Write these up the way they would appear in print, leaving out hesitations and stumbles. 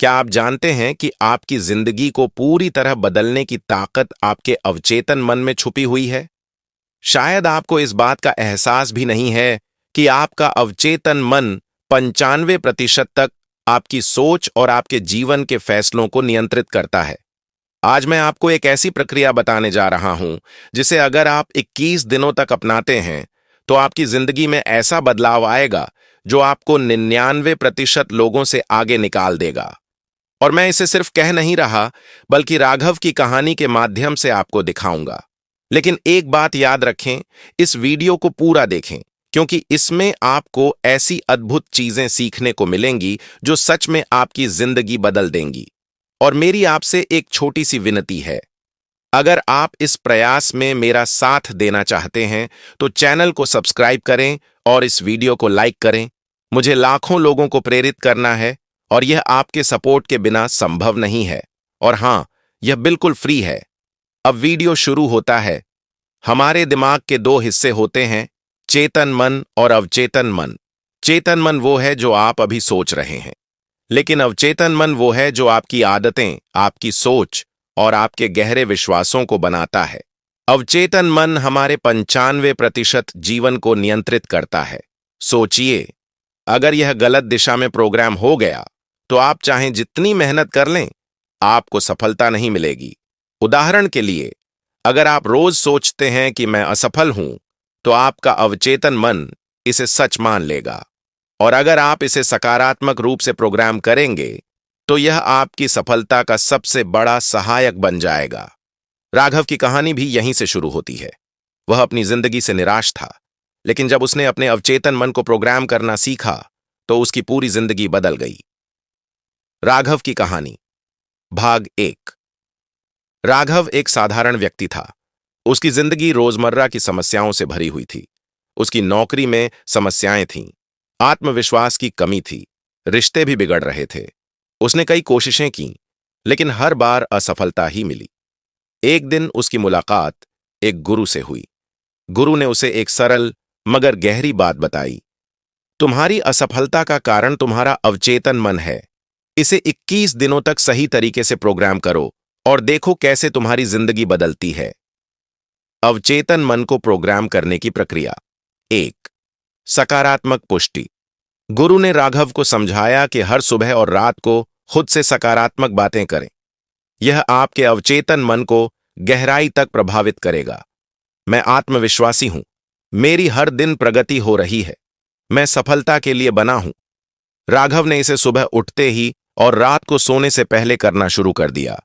क्या आप जानते हैं कि आपकी जिंदगी को पूरी तरह बदलने की ताकत आपके अवचेतन मन में छुपी हुई है? शायद आपको इस बात का एहसास भी नहीं है कि आपका अवचेतन मन 95% तक आपकी सोच और आपके जीवन के फैसलों को नियंत्रित करता है। आज मैं आपको एक ऐसी प्रक्रिया बताने जा रहा हूं जिसे अगर आप 21 दिनों तक अपनाते हैं तो आपकी जिंदगी में ऐसा बदलाव आएगा जो आपको 99% लोगों से आगे निकाल देगा। और मैं इसे सिर्फ कह नहीं रहा, बल्कि राघव की कहानी के माध्यम से आपको दिखाऊंगा। लेकिन एक बात याद रखें, इस वीडियो को पूरा देखें, क्योंकि इसमें आपको ऐसी अद्भुत चीजें सीखने को मिलेंगी जो सच में आपकी जिंदगी बदल देंगी। और मेरी आपसे एक छोटी सी विनती है, अगर आप इस प्रयास में मेरा साथ देना चाहते हैं तो चैनल को सब्सक्राइब करें और इस वीडियो को लाइक करें। मुझे लाखों लोगों को प्रेरित करना है और यह आपके सपोर्ट के बिना संभव नहीं है। और हां, यह बिल्कुल फ्री है। अब वीडियो शुरू होता है। हमारे दिमाग के दो हिस्से होते हैं, चेतन मन और अवचेतन मन। चेतन मन वो है जो आप अभी सोच रहे हैं, लेकिन अवचेतन मन वो है जो आपकी आदतें, आपकी सोच और आपके गहरे विश्वासों को बनाता है। अवचेतन मन हमारे 95% जीवन को नियंत्रित करता है। सोचिए, अगर यह गलत दिशा में प्रोग्राम हो गया तो आप चाहे जितनी मेहनत कर लें, आपको सफलता नहीं मिलेगी। उदाहरण के लिए, अगर आप रोज सोचते हैं कि मैं असफल हूं, तो आपका अवचेतन मन इसे सच मान लेगा। और अगर आप इसे सकारात्मक रूप से प्रोग्राम करेंगे, तो यह आपकी सफलता का सबसे बड़ा सहायक बन जाएगा। राघव की कहानी भी यहीं से शुरू होती है। वह अपनी जिंदगी से निराश था, लेकिन जब उसने अपने अवचेतन मन को प्रोग्राम करना सीखा, तो उसकी पूरी जिंदगी बदल गई। राघव की कहानी, भाग 1। राघव एक साधारण व्यक्ति था। उसकी जिंदगी रोजमर्रा की समस्याओं से भरी हुई थी। उसकी नौकरी में समस्याएं थीं, आत्मविश्वास की कमी थी, रिश्ते भी बिगड़ रहे थे। उसने कई कोशिशें की, लेकिन हर बार असफलता ही मिली। एक दिन उसकी मुलाकात एक गुरु से हुई। गुरु ने उसे एक सरल मगर गहरी बात बताई। तुम्हारी असफलता का कारण तुम्हारा अवचेतन मन है। इसे 21 दिनों तक सही तरीके से प्रोग्राम करो और देखो कैसे तुम्हारी जिंदगी बदलती है। अवचेतन मन को प्रोग्राम करने की प्रक्रिया। 1। सकारात्मक पुष्टि। गुरु ने राघव को समझाया कि हर सुबह और रात को खुद से सकारात्मक बातें करें। यह आपके अवचेतन मन को गहराई तक प्रभावित करेगा। मैं आत्मविश्वासी हूं, मेरी हर दिन प्रगति हो रही है, मैं सफलता के लिए बना हूं। राघव ने इसे सुबह उठते ही और रात को सोने से पहले करना शुरू कर दिया।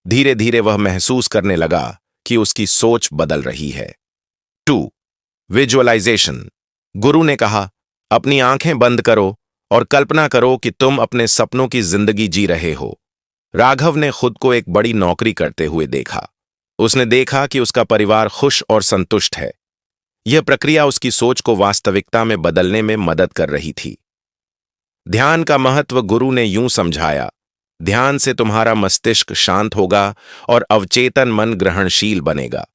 धीरे धीरे वह महसूस करने लगा कि उसकी सोच बदल रही है। 2। विजुअलाइजेशन। गुरु ने कहा, अपनी आंखें बंद करो और कल्पना करो कि तुम अपने सपनों की जिंदगी जी रहे हो। राघव ने खुद को एक बड़ी नौकरी करते हुए देखा। उसने देखा कि उसका परिवार खुश और संतुष्ट है। यह प्रक्रिया उसकी सोच को वास्तविकता में बदलने में मदद कर रही थी। ध्यान का महत्व गुरु ने यूं समझाया, ध्यान से तुम्हारा मस्तिष्क शांत होगा और अवचेतन मन ग्रहणशील बनेगा।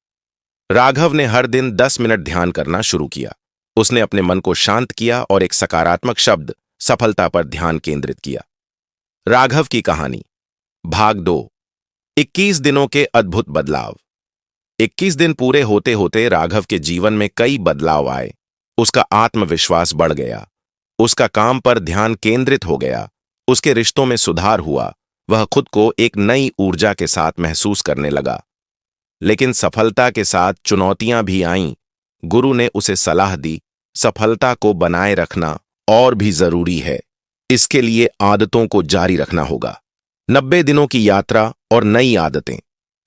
राघव ने हर दिन 10 मिनट ध्यान करना शुरू किया। उसने अपने मन को शांत किया और एक सकारात्मक शब्द, सफलता पर ध्यान केंद्रित किया। राघव की कहानी, भाग 2। 21 दिनों के अद्भुत बदलाव। 21 दिन पूरे होते होते राघव के जीवन में कई बदलाव आए। उसका आत्मविश्वास बढ़ गया, उसका काम पर ध्यान केंद्रित हो गया, उसके रिश्तों में सुधार हुआ, वह खुद को एक नई ऊर्जा के साथ महसूस करने लगा। लेकिन सफलता के साथ चुनौतियां भी आईं। गुरु ने उसे सलाह दी, सफलता को बनाए रखना और भी जरूरी है। इसके लिए आदतों को जारी रखना होगा। 90 दिनों की यात्रा और नई आदतें।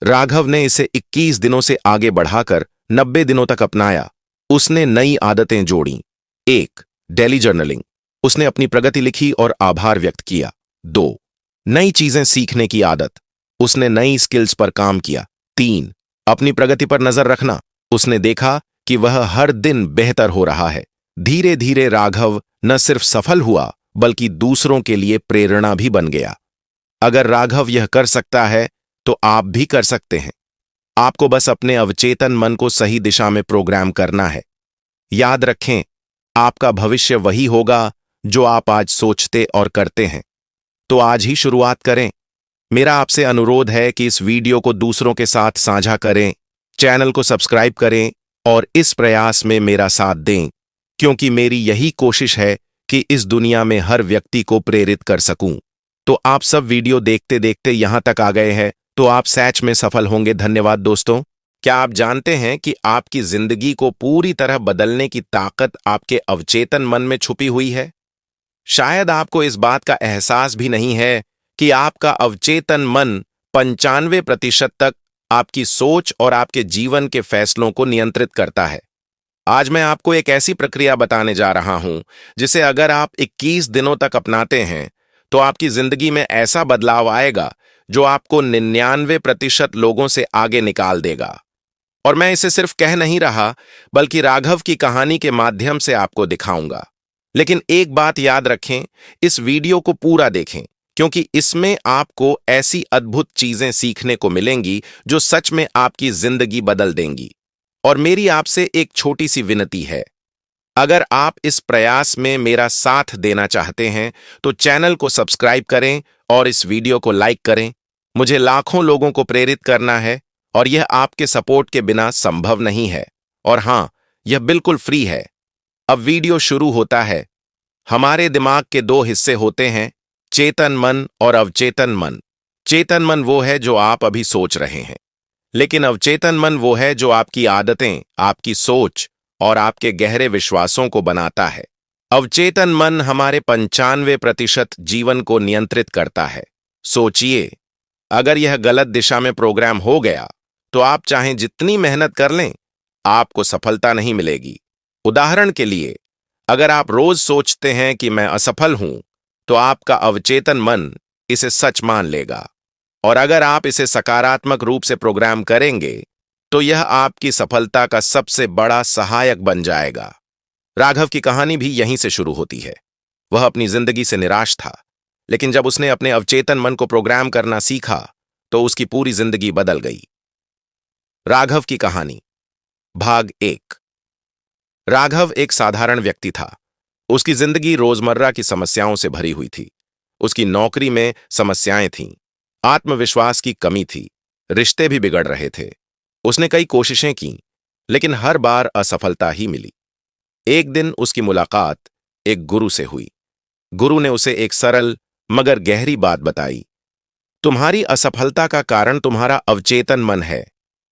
राघव ने इसे 21 दिनों से आगे बढ़ाकर 90 दिनों तक अपनाया। उसने नई आदतें जोड़ी। 1। Daily journaling. उसने अपनी प्रगति लिखी और आभार व्यक्त किया। 2। नई चीजें सीखने की आदत। उसने नई स्किल्स पर काम किया। 3। अपनी प्रगति पर नजर रखना। उसने देखा कि वह हर दिन बेहतर हो रहा है। धीरे धीरे राघव न सिर्फ सफल हुआ, बल्कि दूसरों के लिए प्रेरणा भी बन गया। अगर राघव यह कर सकता है, तो आप भी कर सकते हैं। आपको बस अपने अवचेतन मन को सही दिशा में प्रोग्राम करना है। याद रखें, आपका भविष्य वही होगा जो आप आज सोचते और करते हैं। तो आज ही शुरुआत करें। मेरा आपसे अनुरोध है कि इस वीडियो को दूसरों के साथ साझा करें, चैनल को सब्सक्राइब करें और इस प्रयास में मेरा साथ दें, क्योंकि मेरी यही कोशिश है कि इस दुनिया में हर व्यक्ति को प्रेरित कर सकूं। तो आप सब वीडियो देखते देखते यहां तक आ गए हैं, तो आप सच में सफल होंगे। धन्यवाद दोस्तों। क्या आप जानते हैं कि आपकी जिंदगी को पूरी तरह बदलने की ताकत आपके अवचेतन मन में छुपी हुई है? शायद आपको इस बात का एहसास भी नहीं है कि आपका अवचेतन मन 95% तक आपकी सोच और आपके जीवन के फैसलों को नियंत्रित करता है। आज मैं आपको एक ऐसी प्रक्रिया बताने जा रहा हूं जिसे अगर आप 21 दिनों तक अपनाते हैं तो आपकी जिंदगी में ऐसा बदलाव आएगा जो आपको 99% लोगों से आगे निकाल देगा। और मैं इसे सिर्फ कह नहीं रहा, बल्कि राघव की कहानी के माध्यम से आपको दिखाऊंगा। लेकिन एक बात याद रखें, इस वीडियो को पूरा देखें, क्योंकि इसमें आपको ऐसी अद्भुत चीजें सीखने को मिलेंगी जो सच में आपकी जिंदगी बदल देंगी। और मेरी आपसे एक छोटी सी विनती है, अगर आप इस प्रयास में मेरा साथ देना चाहते हैं तो चैनल को सब्सक्राइब करें और इस वीडियो को लाइक करें। मुझे लाखों लोगों को प्रेरित करना है और यह आपके सपोर्ट के बिना संभव नहीं है। और हां, यह बिल्कुल फ्री है। अब वीडियो शुरू होता है। हमारे दिमाग के दो हिस्से होते हैं, चेतन मन और अवचेतन मन। चेतन मन वो है जो आप अभी सोच रहे हैं, लेकिन अवचेतन मन वो है जो आपकी आदतें, आपकी सोच और आपके गहरे विश्वासों को बनाता है। अवचेतन मन हमारे 95% जीवन को नियंत्रित करता है। सोचिए, अगर यह गलत दिशा में प्रोग्राम हो गया तो आप चाहें जितनी मेहनत कर लें, आपको सफलता नहीं मिलेगी। उदाहरण के लिए, अगर आप रोज सोचते हैं कि मैं असफल हूं, तो आपका अवचेतन मन इसे सच मान लेगा। और अगर आप इसे सकारात्मक रूप से प्रोग्राम करेंगे तो यह आपकी सफलता का सबसे बड़ा सहायक बन जाएगा। राघव की कहानी भी यहीं से शुरू होती है। वह अपनी जिंदगी से निराश था, लेकिन जब उसने अपने अवचेतन मन को प्रोग्राम करना सीखा तो उसकी पूरी जिंदगी बदल गई। राघव की कहानी, भाग 1। राघव एक साधारण व्यक्ति था। उसकी जिंदगी रोजमर्रा की समस्याओं से भरी हुई थी। उसकी नौकरी में समस्याएं थीं, आत्मविश्वास की कमी थी, रिश्ते भी बिगड़ रहे थे। उसने कई कोशिशें की, लेकिन हर बार असफलता ही मिली। एक दिन उसकी मुलाकात एक गुरु से हुई। गुरु ने उसे एक सरल मगर गहरी बात बताई। तुम्हारी असफलता का कारण तुम्हारा अवचेतन मन है।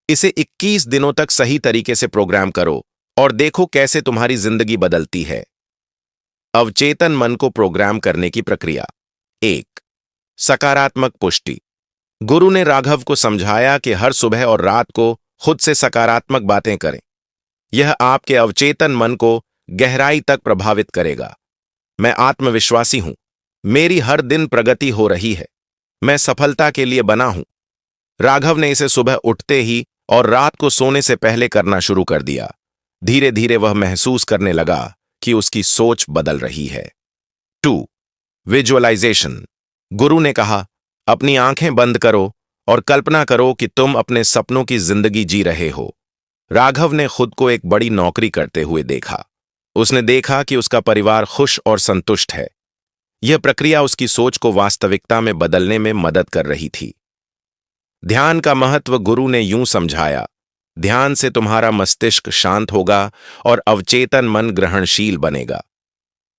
इसे 21 दिनों तक सही तरीके से प्रोग्राम करो और देखो कैसे तुम्हारी जिंदगी बदलती है। अवचेतन मन को प्रोग्राम करने की प्रक्रिया। 1। सकारात्मक पुष्टि। गुरु ने राघव को समझाया कि हर सुबह और रात को खुद से सकारात्मक बातें करें। यह आपके अवचेतन मन को गहराई तक प्रभावित करेगा। मैं आत्मविश्वासी हूं, मेरी हर दिन प्रगति हो रही है, मैं सफलता के लिए बना हूं। राघव ने इसे सुबह उठते ही और रात को सोने से पहले करना शुरू कर दिया। धीरे धीरे वह महसूस करने लगा कि उसकी सोच बदल रही है। 2। विजुअलाइजेशन। गुरु ने कहा, अपनी आंखें बंद करो और कल्पना करो कि तुम अपने सपनों की जिंदगी जी रहे हो। राघव ने खुद को एक बड़ी नौकरी करते हुए देखा। उसने देखा कि उसका परिवार खुश और संतुष्ट है। यह प्रक्रिया उसकी सोच को वास्तविकता में बदलने में मदद कर रही थी। ध्यान का महत्व गुरु ने यूं समझाया, ध्यान से तुम्हारा मस्तिष्क शांत होगा और अवचेतन मन ग्रहणशील बनेगा।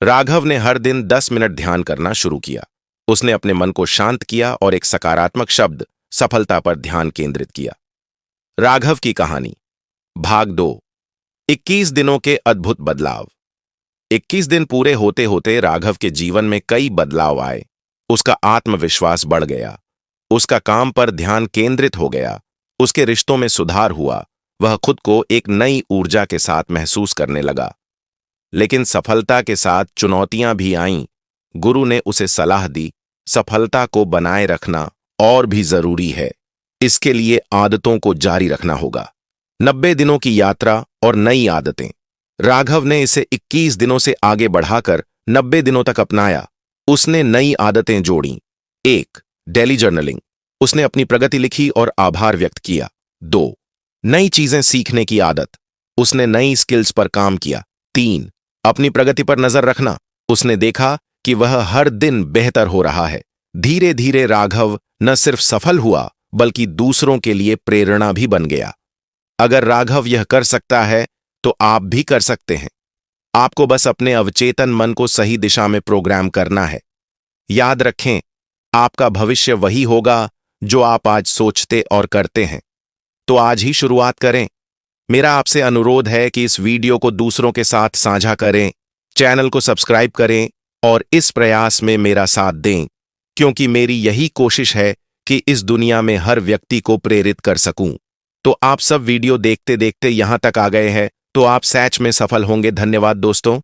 राघव ने हर दिन 10 मिनट ध्यान करना शुरू किया। उसने अपने मन को शांत किया और एक सकारात्मक शब्द सफलता पर ध्यान केंद्रित किया। राघव की कहानी, भाग 2। 21 दिनों के अद्भुत बदलाव। 21 दिन पूरे होते होते राघव के जीवन में कई बदलाव आए। उसका आत्मविश्वास बढ़ गया, उसका काम पर ध्यान केंद्रित हो गया, उसके रिश्तों में सुधार हुआ, वह खुद को एक नई ऊर्जा के साथ महसूस करने लगा। लेकिन सफलता के साथ चुनौतियां भी आईं। गुरु ने उसे सलाह दी, सफलता को बनाए रखना और भी जरूरी है। इसके लिए आदतों को जारी रखना होगा। 90 दिनों की यात्रा और नई आदतें। राघव ने इसे 21 दिनों से आगे बढ़ाकर 90 दिनों तक अपनाया। उसने नई आदतें जोड़ी। 1। Daily journaling. उसने अपनी प्रगति लिखी और आभार व्यक्त किया। 2। नई चीजें सीखने की आदत। उसने नई स्किल्स पर काम किया। 3। अपनी प्रगति पर नजर रखना। उसने देखा कि वह हर दिन बेहतर हो रहा है। धीरे धीरे राघव न सिर्फ सफल हुआ बल्कि दूसरों के लिए प्रेरणा भी बन गया। अगर राघव यह कर सकता है तो आप भी कर सकते हैं। आपको बस अपने अवचेतन मन को सही दिशा में प्रोग्राम करना है। याद रखें, आपका भविष्य वही होगा जो आप आज सोचते और करते हैं। तो आज ही शुरुआत करें। मेरा आपसे अनुरोध है कि इस वीडियो को दूसरों के साथ साझा करें, चैनल को सब्सक्राइब करें और इस प्रयास में मेरा साथ दें, क्योंकि मेरी यही कोशिश है कि इस दुनिया में हर व्यक्ति को प्रेरित कर सकूं। तो आप सब वीडियो देखते देखते यहां तक आ गए हैं, तो आप सच में सफल होंगे। धन्यवाद दोस्तों।